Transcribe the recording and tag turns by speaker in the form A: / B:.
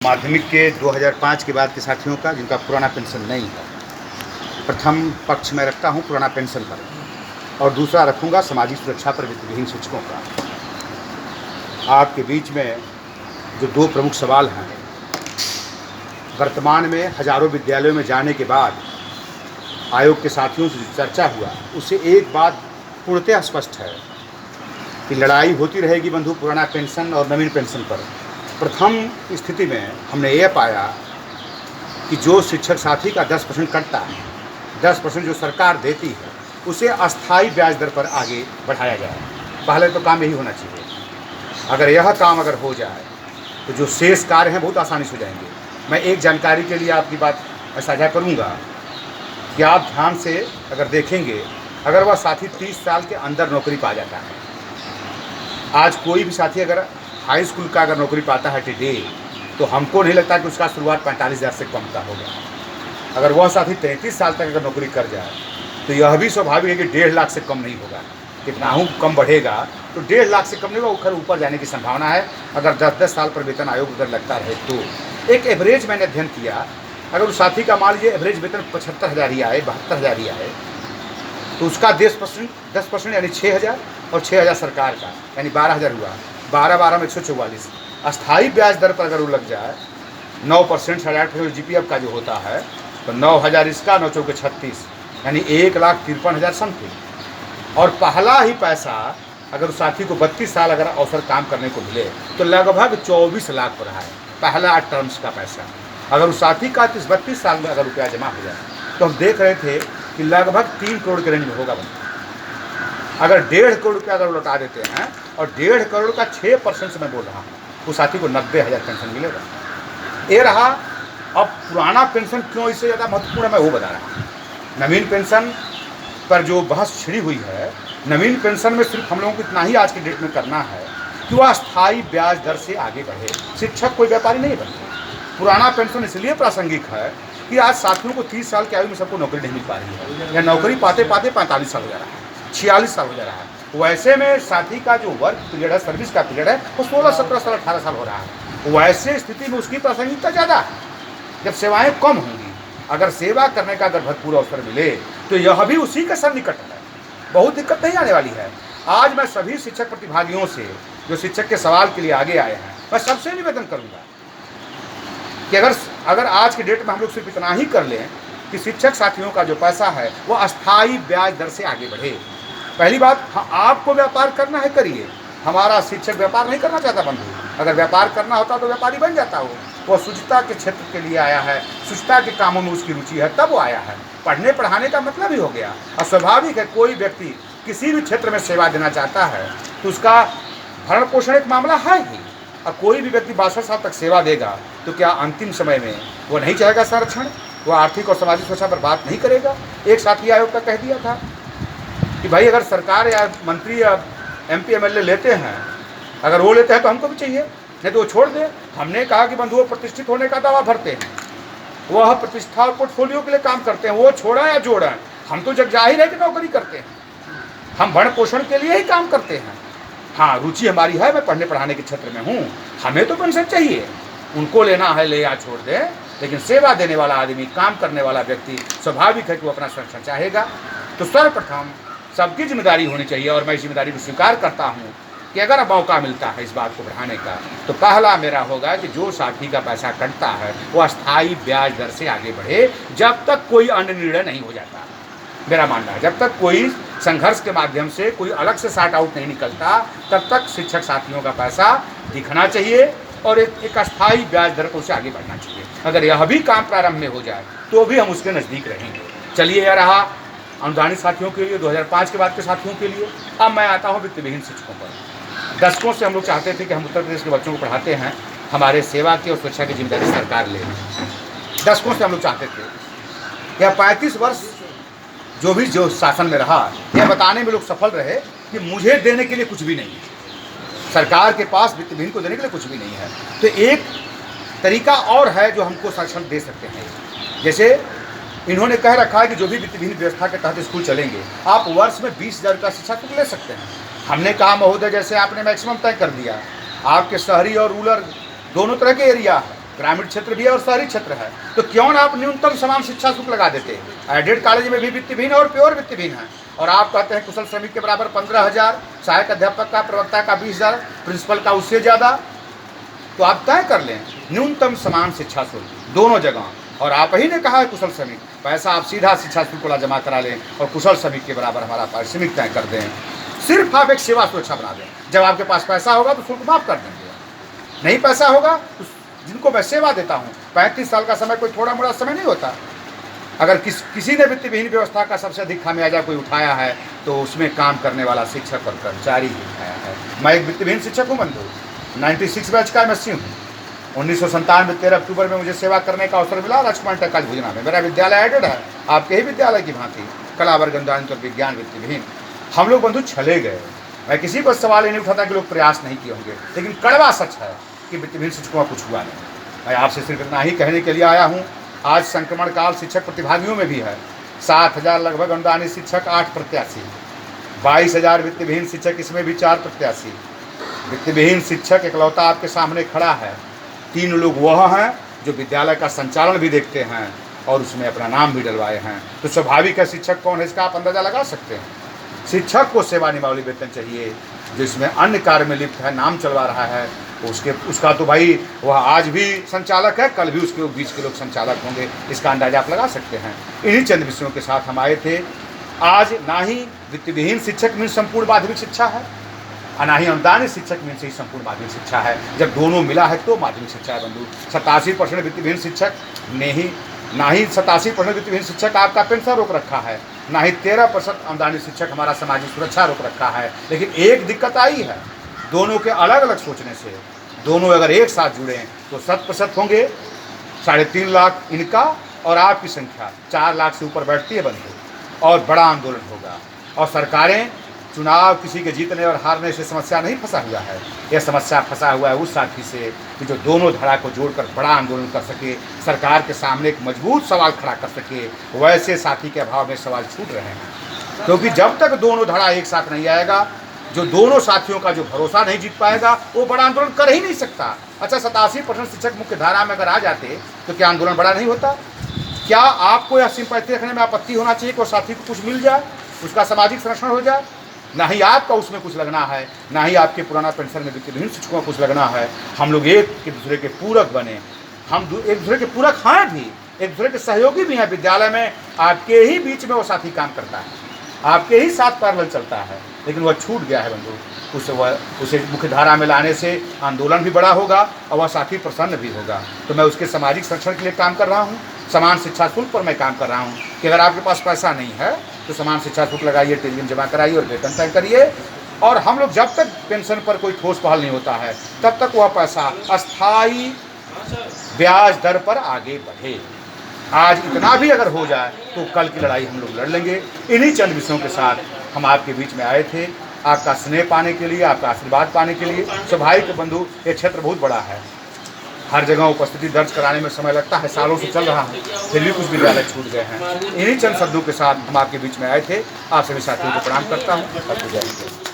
A: माध्यमिक के 2005 के बाद के साथियों का जिनका पुराना पेंशन नहीं है, प्रथम पक्ष में रखता हूं पुराना पेंशन पर और दूसरा रखूंगा सामाजिक सुरक्षा पर वित्तविहीन शिक्षकों का। आपके बीच में जो दो प्रमुख सवाल हैं, वर्तमान में हजारों विद्यालयों में जाने के बाद आयोग के साथियों से चर्चा हुआ, उससे एक बात पूर्णतः स्पष्ट है कि लड़ाई होती रहेगी बंधु पुराना पेंशन और नवीन पेंशन पर। प्रथम स्थिति में हमने ये पाया कि जो शिक्षक साथी का 10% कटता है, 10% जो सरकार देती है, उसे अस्थायी ब्याज दर पर आगे बढ़ाया जाए। पहले तो काम यही होना चाहिए। अगर यह काम हो जाए तो जो शेष कार्य हैं बहुत आसानी से हो जाएंगे। मैं एक जानकारी के लिए आपकी बात साझा करूंगा कि आप ध्यान से अगर देखेंगे, अगर वह साथी 30 साल के अंदर नौकरी पा जाता है, आज कोई भी साथी अगर हाई स्कूल का अगर नौकरी पाता है टुडे, तो हमको नहीं लगता कि उसका शुरुआत 45,000 से कम का होगा। अगर वह साथी 33 साल तक अगर नौकरी कर जाए तो यह भी स्वाभाविक है कि 1.5 लाख से कम नहीं होगा। कितना हूँ कम बढ़ेगा तो 1.5 लाख से कम नहीं होगा, खैर ऊपर जाने की संभावना है अगर 10-10 साल पर वेतन आयोग अगर लगता रहे तो। एक एवरेज मैंने अध्ययन किया, अगर उस साथी का मान लीजिए एवरेज वेतन 75,000 ही आए, 72,000 ही आए, तो उसका 10% यानी 6,000 और 6,000 सरकार का यानी 12,000 हुआ। 12 में 144। अस्थायी ब्याज दर पर अगर वो लग जाए 9%, 8% GPF का जो होता है, तो 9,000 इसका, 9 चौके 36 यानी 1,53,000 समथिंग। और पहला ही पैसा अगर उस साथी को 32 साल अगर अवसर काम करने को मिले तो लगभग 24 लाख पर है पहला टर्म्स का पैसा। अगर उस साथी का 32 साल में अगर रुपया जमा हो जाए तो हम देख रहे थे कि लगभग 3 करोड़ के रेंज में होगा। अगर 1.5 करोड़ रुपया अगर लौटा देते हैं और 1.5 करोड़ का 6% से मैं बोल रहा हूँ, उस साथी को 90,000 पेंशन मिलेगा। ये रहा। अब पुराना पेंशन क्यों इससे ज़्यादा महत्वपूर्ण है, मैं वो बता रहा हूँ। नवीन पेंशन पर जो बहस छिड़ी हुई है, नवीन पेंशन में सिर्फ हम लोगों को इतना ही आज की डेट में करना है कि वह अस्थायी ब्याज दर से आगे बढ़े। शिक्षक कोई व्यापारी नहीं बनते। पुराना पेंशन इसलिए प्रासंगिक है कि आज साथियों को 30 साल की आयु में सबको नौकरी नहीं मिल पा रही है, या नौकरी पाते पाते 45 साल हो जा रहा है, 46 साल हो जा रहा है। वैसे में साथी का जो वर्क पीरियड है, सर्विस का पीरियड है, वो 16, 17 साल, 18 साल हो रहा है। वैसे स्थिति में उसकी प्रासंगिकता ज़्यादा है जब सेवाएं कम होंगी। अगर सेवा करने का अगर भरपूर अवसर मिले तो यह भी उसी के सन्निकट है, बहुत दिक्कत नहीं आने वाली है। आज मैं सभी शिक्षक प्रतिभागियों से जो शिक्षक के सवाल के लिए आगे आए हैं, मैं सबसे निवेदन करूँगा कि अगर आज के डेट में हम लोग सिर्फ इतना ही कर लें कि शिक्षक साथियों का जो पैसा है वो अस्थायी ब्याज दर से आगे बढ़े। पहली बात, आपको व्यापार करना है करिए। हमारा शिक्षक व्यापार नहीं करना चाहता बंधु। अगर व्यापार करना होता तो व्यापारी बन जाता हो। वो शुचिता के क्षेत्र के लिए आया है, शुचिता के कामों में उसकी रुचि है, तब वो आया है। पढ़ने पढ़ाने का मतलब ही हो गया। और स्वाभाविक है कोई व्यक्ति किसी भी क्षेत्र में सेवा देना चाहता है तो उसका भरण पोषण एक मामला है ही। और कोई भी व्यक्ति 62 साल तक सेवा देगा तो क्या अंतिम समय में वो नहीं चाहेगा संरक्षण? वो आर्थिक और सामाजिक सुरक्षा पर बात नहीं करेगा? एक साथी आयोग का कह दिया था कि भाई अगर सरकार या मंत्री या MP MLA लेते हैं, अगर वो लेते हैं तो हमको भी चाहिए, नहीं तो वो छोड़ दे। हमने कहा कि बंधु वो प्रतिष्ठित होने का दावा भरते हैं, वह प्रतिष्ठा और पोर्टफोलियो के लिए काम करते हैं, वो छोड़ा या जोड़ा। हम तो जग जाहिर है कि नौकरी करते हैं, हम भरण पोषण के लिए ही काम करते हैं। हाँ, रुचि हमारी है, मैं पढ़ने पढ़ाने के क्षेत्र में हूँ, हमें तो पेंशन चाहिए। उनको लेना है ले या छोड़ दे, लेकिन सेवा देने वाला आदमी, काम करने वाला व्यक्ति स्वाभाविक है कि वो अपना संरक्षण चाहेगा। तो सर्वप्रथम सबकी जिम्मेदारी होनी चाहिए और मैं इस जिम्मेदारी को स्वीकार करता हूँ कि अगर मौका मिलता है इस बात को बढ़ाने का तो पहला मेरा होगा कि जो साथी का पैसा कटता है वो अस्थायी ब्याज दर से आगे बढ़े, जब तक कोई अन्य निर्णय नहीं हो जाता। मेरा मानना है जब तक कोई संघर्ष के माध्यम से कोई अलग से शार्ट आउट नहीं निकलता, तब तक शिक्षक साथियों का पैसा दिखना चाहिए और एक अस्थायी ब्याज दर को उसे आगे बढ़ना चाहिए। अगर यह भी काम प्रारंभ में हो जाए तो भी हम उसके नज़दीक रहेंगे। चलिए, यह रहा अनुदानित साथियों के लिए, 2005 के बाद के साथियों के लिए। अब मैं आता हूँ वित्तविहीन शिक्षकों पर। दशकों से हम लोग चाहते थे कि हम उत्तर प्रदेश के बच्चों को पढ़ाते हैं, हमारे सेवा की और सुरक्षा की जिम्मेदारी सरकार ले। दशकों से हम लोग चाहते थे। यह 35 वर्ष जो शासन में रहा, यह बताने में लोग सफल रहे कि मुझे देने के लिए कुछ भी नहीं है, सरकार के पास वित्तविहीन को देने के लिए कुछ भी नहीं है। तो एक तरीका और है जो हमको संरक्षण दे सकते हैं। जैसे इन्होंने कह रखा है कि जो भी वित्तविहीन व्यवस्था के तहत स्कूल चलेंगे, आप वर्ष में 20,000 रुपया शिक्षा शुल्क ले सकते हैं। हमने कहा महोदय, जैसे आपने मैक्सिमम तय कर दिया, आपके शहरी और रूरल दोनों तरह के एरिया है, ग्रामीण क्षेत्र भी है और शहरी क्षेत्र है, तो क्यों ना आप न्यूनतम समान शिक्षा शुल्क लगा देते। एडेड कॉलेज में भी वित्तविहीन और प्योर वित्तविहीन है, और आप कहते हैं कुशल श्रमिक के बराबर 15,000, सहायक अध्यापक का, प्रवक्ता का 20,000, प्रिंसिपल का उससे ज़्यादा। तो आप तय कर लें न्यूनतम समान शिक्षा शुल्क दोनों जगह, और आप ही ने कहा है कुशल श्रमिक, पैसा आप सीधा शिक्षा शुल्क वाला जमा करा लें और कुशल श्रमिक के बराबर हमारा पारिश्रमिक तय कर दें। सिर्फ आप एक सेवा सुरक्षा बना दें, जब आपके पास पैसा होगा तो शुल्क माफ कर देंगे, नहीं पैसा होगा तो जिनको मैं सेवा देता हूँ, 35 साल का समय कोई थोड़ा मोड़ा समय नहीं होता। अगर किसी ने वित्तविहीन व्यवस्था का सबसे अधिक खामियाजा कोई उठाया है तो उसमें काम करने वाला शिक्षक और कर्मचारी ही उठाया है। मैं एक वित्तविहीन शिक्षक हूँ बंधु, 96 बैच का एमएससी हूँ। 1997 13 अक्टूबर में मुझे सेवा करने का अवसर मिला राजकुमार टेकाज भुजना में। मेरा विद्यालय एडेड है, आपके ही विद्यालय की भांति, कला वर्ग अनुदानित और विज्ञान वित्तविहीन। हम लोग बंधु छले गए। मैं किसी को सवाल ही नहीं उठाता कि लोग प्रयास नहीं किए होंगे, लेकिन कड़वा सच है कि वित्तविहीन शिक्षकों का कुछ हुआ नहीं। मैं आपसे सिर्फ इतना ही कहने के लिए आया हूँ। आज संक्रमण काल शिक्षक प्रतिभागियों में भी है। 7,000 लगभग अनुदानित शिक्षक, 8 प्रत्याशी, 22,000 वित्तविहीन शिक्षक, इसमें भी 4 प्रत्याशी। वित्तविहीन शिक्षक इकलौता आपके सामने खड़ा है। 3 लोग वह हैं जो विद्यालय का संचालन भी देखते हैं और उसमें अपना नाम भी डलवाए हैं। तो स्वाभाविक है शिक्षक कौन है इसका आप अंदाजा लगा सकते हैं। शिक्षक को सेवा निभावली वेतन चाहिए, जिसमें अन्य कार्य में लिप्त है, नाम चलवा रहा है, उसका तो भाई वह आज भी संचालक है, कल भी उसके बीच के लोग संचालक होंगे, इसका अंदाजा आप लगा सकते हैं। इन्हीं चंद विषयों के साथ हम आए थे। आज ना ही वित्तविहीन शिक्षक में संपूर्ण माध्यमिक शिक्षा है और ना ही अनुदानित शिक्षक में से ही संपूर्ण माध्यमिक शिक्षा है। जब दोनों मिला है तो माध्यमिक शिक्षा है बंधु। 87% वित्तविहीन शिक्षक ने ही, ना ही 87% वित्तविहीन शिक्षक आपका पेंशन रोक रखा है, ना ही 13% अनुदानित शिक्षक हमारा सामाजिक सुरक्षा रोक रखा है। लेकिन एक दिक्कत आई है, दोनों के अलग अलग सोचने से। दोनों अगर एक साथ जुड़े तो 100% होंगे। 3.5 लाख इनका और आपकी संख्या 4 लाख से ऊपर बैठती है बंधु, और बड़ा आंदोलन होगा। और सरकारें चुनाव किसी के जीतने और हारने से समस्या नहीं फंसा हुआ है, यह समस्या फंसा हुआ है उस साथी से कि जो दोनों धड़ा को जोड़कर बड़ा आंदोलन कर सके, सरकार के सामने एक मजबूत सवाल खड़ा कर सके। वैसे साथी के अभाव में सवाल छूट रहे हैं, क्योंकि जब तक दोनों धड़ा एक साथ नहीं आएगा, जो दोनों साथियों का जो भरोसा नहीं जीत पाएगा, वो बड़ा आंदोलन कर ही नहीं सकता। अच्छा, 87% शिक्षक मुख्य धारा में अगर आ जाते तो क्या आंदोलन बड़ा नहीं होता? क्या आपको यह सिंपैथी रखने में आपत्ति होना चाहिए कि साथी को कुछ मिल जाए, उसका सामाजिक संरक्षण हो जाए? ना ही आपका उसमें कुछ लगना है, ना ही आपके पुराना पेंशन में वित्तविहीन शिक्षकों को कुछ लगना है। हम लोग एक दूसरे के पूरक बने, हम एक दूसरे के पूरक हैं भी, एक दूसरे के सहयोगी भी हैं। विद्यालय में आपके ही बीच में वो साथी काम करता है, आपके ही साथ पैरेलल चलता है, लेकिन वह छूट गया है बंधु। उसे मुख्य धारा में लाने से आंदोलन भी बड़ा होगा और वह साथी प्रसन्न भी होगा। तो मैं उसके सामाजिक संरक्षण के लिए काम कर रहा हूँ। समान शिक्षा शुल्क पर मैं काम कर रहा हूँ कि अगर आपके पास पैसा नहीं है तो समान शिक्षा शुल्क लगाइए, टेलीविजन जमा कराइए और वेतन तय करिए। और हम लोग जब तक पेंशन पर कोई ठोस पहल नहीं होता है तब तक वह पैसा अस्थायी ब्याज दर पर आगे बढ़े। आज इतना भी अगर हो जाए तो कल की लड़ाई हम लोग लड़ लेंगे। इन्हीं चंद विषयों के साथ हम आपके बीच में आए थे, आपका स्नेह पाने के लिए, आपका आशीर्वाद पाने के लिए। स्वाभाविक बंधु, ये क्षेत्र बहुत बड़ा है, हर जगह उपस्थिति दर्ज कराने में समय लगता है, सालों से चल रहा है, फिर भी कुछ विद्यालय छूट गए हैं। इन्हीं चंद शब्दों के साथ हम आपके बीच में आए थे। आप सभी साथियों को प्रणाम करता हूँ।